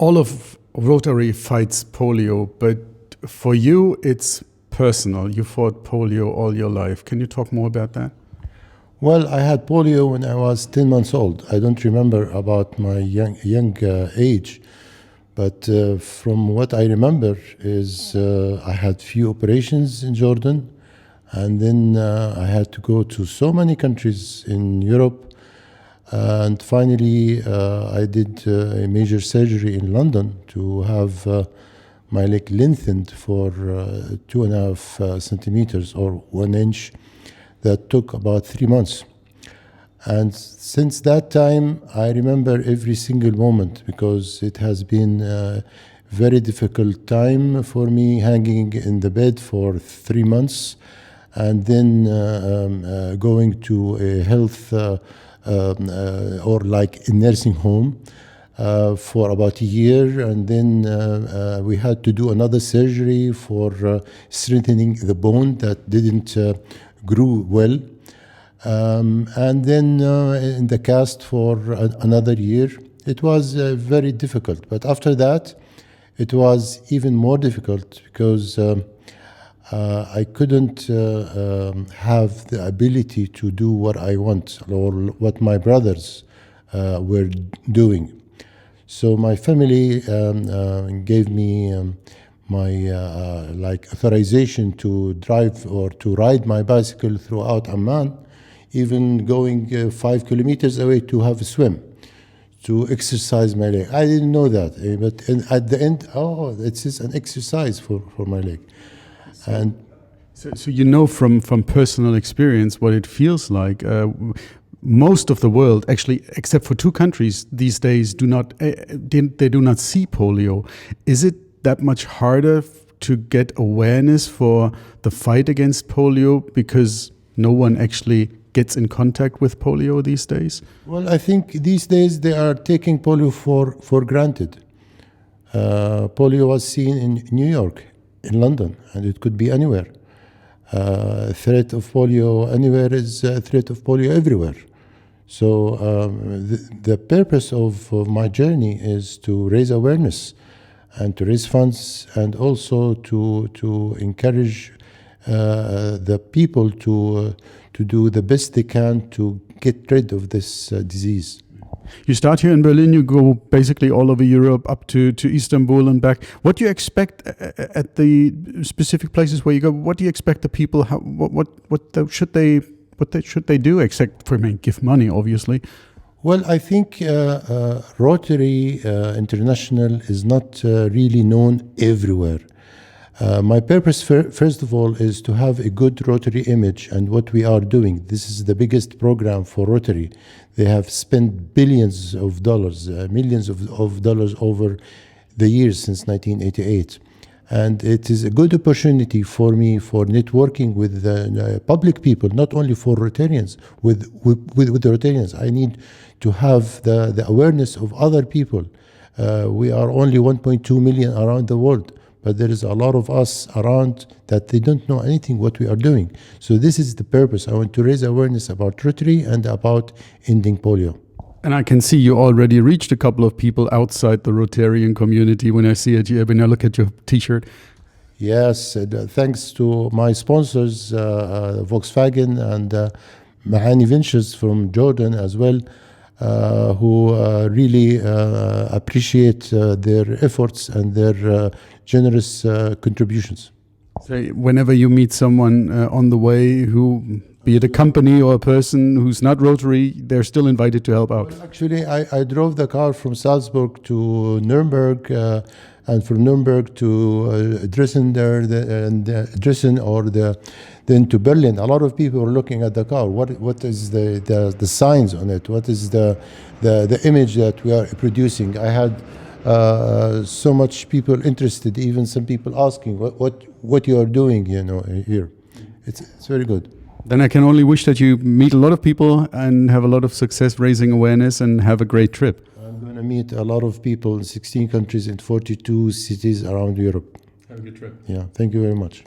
all of Rotary fights polio, but for you, it's personal. You fought polio all your life. Can you talk more about that? Well, I had polio when I was 10 months old. I don't remember about my young age, but from what I remember is I had few operations in Jordan, and then I had to go to so many countries in Europe, and finally I did a major surgery in London to have my leg lengthened for 2.5 centimeters or 1 inch. That took about 3 months. And since that time, I remember every single moment, because it has been a very difficult time for me, hanging in the bed for 3 months, and then going to a health or like a nursing home for about a year, and then we had to do another surgery for strengthening the bone that didn't grew well, and then in the cast for another year. It was very difficult, but after that it was even more difficult, because I couldn't have the ability to do what I want or what my brothers were doing. So my family gave me my like authorization to drive or to ride my bicycle throughout Amman, even going 5 kilometers away to have a swim, to exercise my leg. I didn't know that, but at the end, it's just an exercise for my leg. So you know from personal experience what it feels like. Most of the world, actually, except for 2 countries these days, do not see polio. Is it that much harder to get awareness for the fight against polio because no one actually gets in contact with polio these days? Well, I think these days they are taking polio for granted. Polio was seen in New York, in London, and it could be anywhere. Threat of polio anywhere is a threat of polio everywhere. So the purpose of my journey is to raise awareness and to raise funds, and also to encourage the people to do the best they can to get rid of this disease. You start here in Berlin, you go basically all over Europe up to Istanbul and back. What do you expect at the specific places where you go? What do you expect the people, what should they do, except for give money, obviously? Well, I think Rotary International is not really known everywhere. My purpose, first of all, is to have a good Rotary image and what we are doing. This is the biggest program for Rotary. They have spent billions of dollars, millions of dollars over the years since 1988. And it is a good opportunity for me for networking with public people, not only for Rotarians, with the Rotarians. I need to have the awareness of other people. We are only 1.2 million around the world, but there is a lot of us around that they don't know anything what we are doing. So this is the purpose. I want to raise awareness about Rotary and about ending polio. And I can see you already reached a couple of people outside the Rotarian community when I see it here, when I look at your T-shirt. Yes, thanks to my sponsors, Volkswagen and Mahani Ventures from Jordan as well, who really appreciate their efforts and their generous contributions. So whenever you meet someone on the way who, be it a company or a person who's not Rotary, they're still invited to help out. Well, actually, I drove the car from Salzburg to Nürnberg, and from Nürnberg to Dresden, then to Berlin. A lot of people were looking at the car. What is the signs on it? What is the image that we are producing? I had so much people interested, even some people asking what you are doing, here. It's very good. Then I can only wish that you meet a lot of people and have a lot of success raising awareness and have a great trip. I'm going to meet a lot of people in 16 countries in 42 cities around Europe. Have a good trip. Yeah, thank you very much.